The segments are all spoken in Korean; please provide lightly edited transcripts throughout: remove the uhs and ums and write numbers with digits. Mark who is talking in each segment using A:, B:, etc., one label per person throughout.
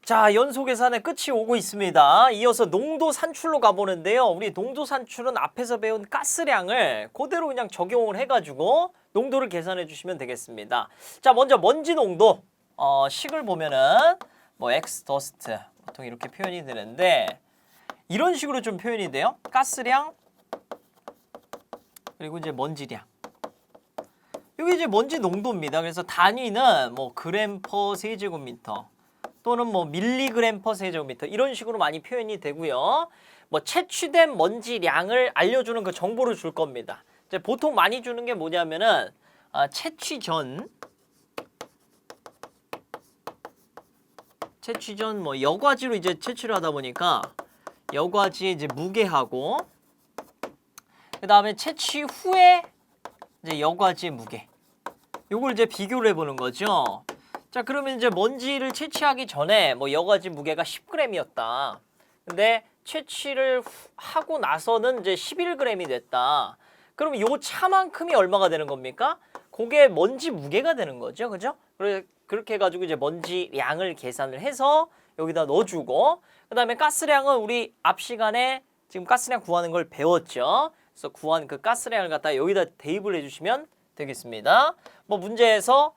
A: 자, 연소 계산의 끝이 오고 있습니다. 이어서 농도 산출로 가보는데요. 우리 농도 산출은 앞에서 배운 가스량을 그대로 그냥 적용을 해가지고 농도를 계산해 주시면 되겠습니다. 자, 먼저 먼지 농도 식을 보면은 뭐 X 더스트 보통 이렇게 표현이 되는데 이런 식으로 좀 표현이 돼요. 가스량 그리고 이제 먼지량. 이게 이제 먼지 농도입니다. 그래서 단위는 뭐 그램 퍼 세제곱미터 또는 뭐 밀리그램 퍼 세제곱미터 이런 식으로 많이 표현이 되고요. 뭐 채취된 먼지량을 알려주는 그 정보를 줄 겁니다. 이제 보통 많이 주는 게 뭐냐면은 채취 전 뭐 여과지로 이제 채취를 하다 보니까 여과지의 이제 무게하고 그 다음에 채취 후에 이제 여과지의 무게 요걸 이제 비교를 해보는 거죠. 자, 그러면 이제 먼지를 채취하기 전에 뭐 여과지 무게가 10g이었다. 근데 채취를 하고 나서는 이제 11g이 됐다. 그럼 요 차만큼이 얼마가 되는 겁니까? 그게 먼지 무게가 되는 거죠. 그죠? 그렇게 해가지고 이제 먼지 양을 계산을 해서 여기다 넣어주고 그 다음에 가스량은 우리 앞 시간에 지금 가스량 구하는 걸 배웠죠. 그래서 구한 그 가스량을 갖다 여기다 대입을 해주시면 되겠습니다. 뭐 문제에서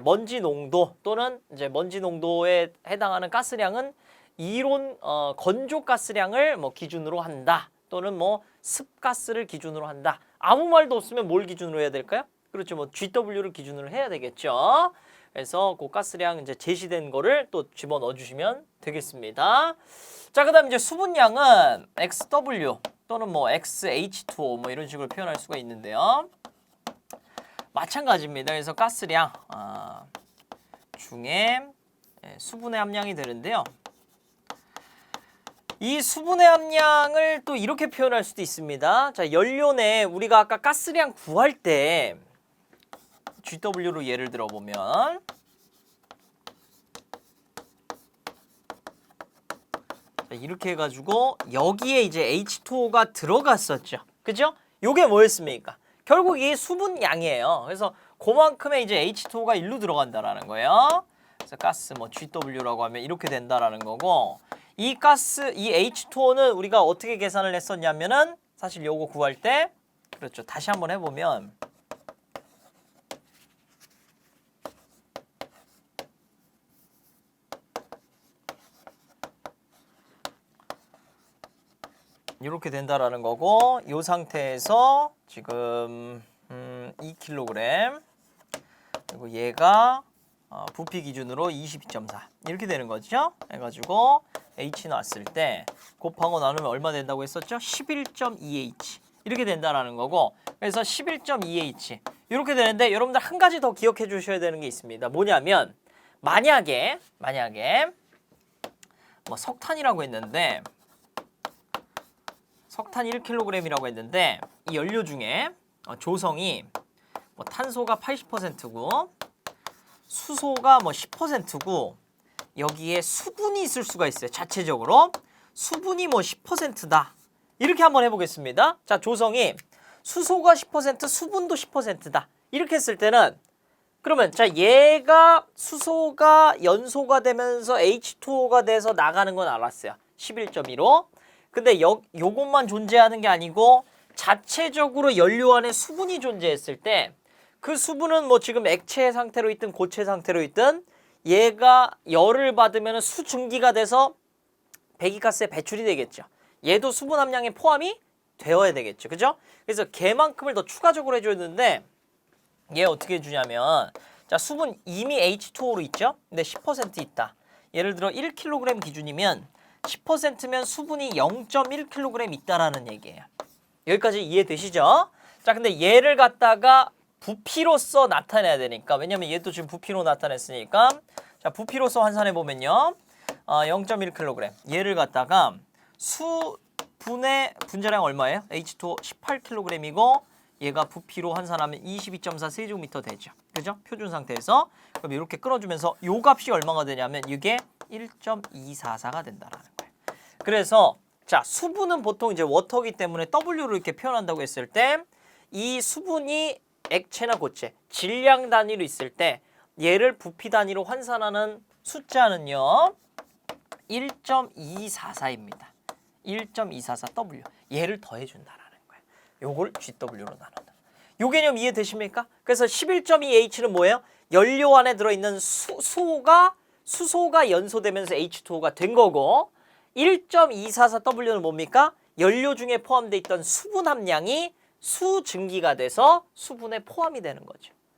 A: 먼지 농도 또는 이제 먼지 농도에 해당하는 가스량은 이론 건조 가스량을 뭐 기준으로 한다 또는 뭐 습가스를 기준으로 한다. 아무 말도 없으면 뭘 기준으로 해야 될까요? 그렇죠. 뭐 GW를 기준으로 해야 되겠죠. 그래서 그 가스량 이제 제시된 거를 또 집어넣어 주시면 되겠습니다. 자, 그다음 이제 수분량은 XW 또는 뭐 XH2O 뭐 이런 식으로 표현할 수가 있는데요. 마찬가지입니다. 그래서 가스량 중에 수분의 함량이 되는데요. 이 수분의 함량을 또 이렇게 표현할 수도 있습니다. 자, 연료 내 우리가 아까 가스량 구할 때 GW로 예를 들어 보면 이렇게 해가지고 여기에 이제 H2O가 들어갔었죠. 그죠? 요게 뭐였습니까? 결국 이 수분량이에요. 그래서 그만큼의 이제 H2O가 일로 들어간다라는 거예요. 그래서 가스 뭐 GW라고 하면 이렇게 된다라는 거고 이 가스 이 H2O는 우리가 어떻게 계산을 했었냐면은 사실 요거 구할 때 그렇죠. 다시 한번 해보면 이렇게 된다라는 거고 이 상태에서 지금 2kg 그리고 얘가 부피 기준으로 22.4 이렇게 되는 거죠. 해가지고 H 나왔을 때 곱하고 나누면 얼마 된다고 했었죠? 11.2H 이렇게 된다라는 거고 그래서 11.2H 이렇게 되는데 여러분들 한 가지 더 기억해 주셔야 되는 게 있습니다. 뭐냐면 만약에 뭐 석탄이라고 했는데 석탄 1kg이라고 했는데 이 연료 중에 조성이 뭐 탄소가 80%고 수소가 뭐 10%고 여기에 수분이 있을 수가 있어요. 자체적으로 수분이 뭐 10%다. 이렇게 한번 해보겠습니다. 자, 조성이 수소가 10% 수분도 10%다. 이렇게 했을 때는 그러면 자 얘가 수소가 연소가 되면서 H2O가 돼서 나가는 건 알았어요. 11.2로. 근데 요것만 존재하는 게 아니고 자체적으로 연료 안에 수분이 존재했을 때 그 수분은 뭐 지금 액체 상태로 있든 고체 상태로 있든 얘가 열을 받으면 수증기가 돼서 배기가스에 배출이 되겠죠. 얘도 수분 함량에 포함이 되어야 되겠죠. 그죠? 그래서 걔만큼을 더 추가적으로 해줬는데 얘 어떻게 해주냐면 자 수분 이미 H2O로 있죠? 근데 10% 있다. 예를 들어 1kg 기준이면 10%면 수분이 0.1kg 있다라는 얘기예요. 여기까지 이해되시죠? 자, 근데 얘를 갖다가 부피로서 나타내야 되니까 왜냐면 얘도 지금 부피로 나타냈으니까 자 부피로서 환산해 보면요 0.1kg 얘를 갖다가 수분의 분자량 얼마예요? H2O 18kg이고 얘가 부피로 환산하면 22.4 세제곱미터 되죠. 그죠? 표준 상태에서 그럼 이렇게 끊어주면서 요 값이 얼마가 되냐면 이게 1.244가 된다라는 거예요. 그래서 자 수분은 보통 이제 워터기 때문에 W로 이렇게 표현한다고 했을 때 이 수분이 액체나 고체, 질량 단위로 있을 때 얘를 부피 단위로 환산하는 숫자는요. 1.244입니다. 1.244W. 얘를 더해준다라는 거예요. 요걸 GW로 나눈다. 요 개념 이해되십니까? 그래서 11.2H는 뭐예요? 연료 안에 들어있는 수소가 연소되면서 H2O가 된 거고 1.244W는 뭡니까? 연료 중에 포함되어 있던 수분 함량이 수증기가 돼서 수분에 포함이 되는 거죠.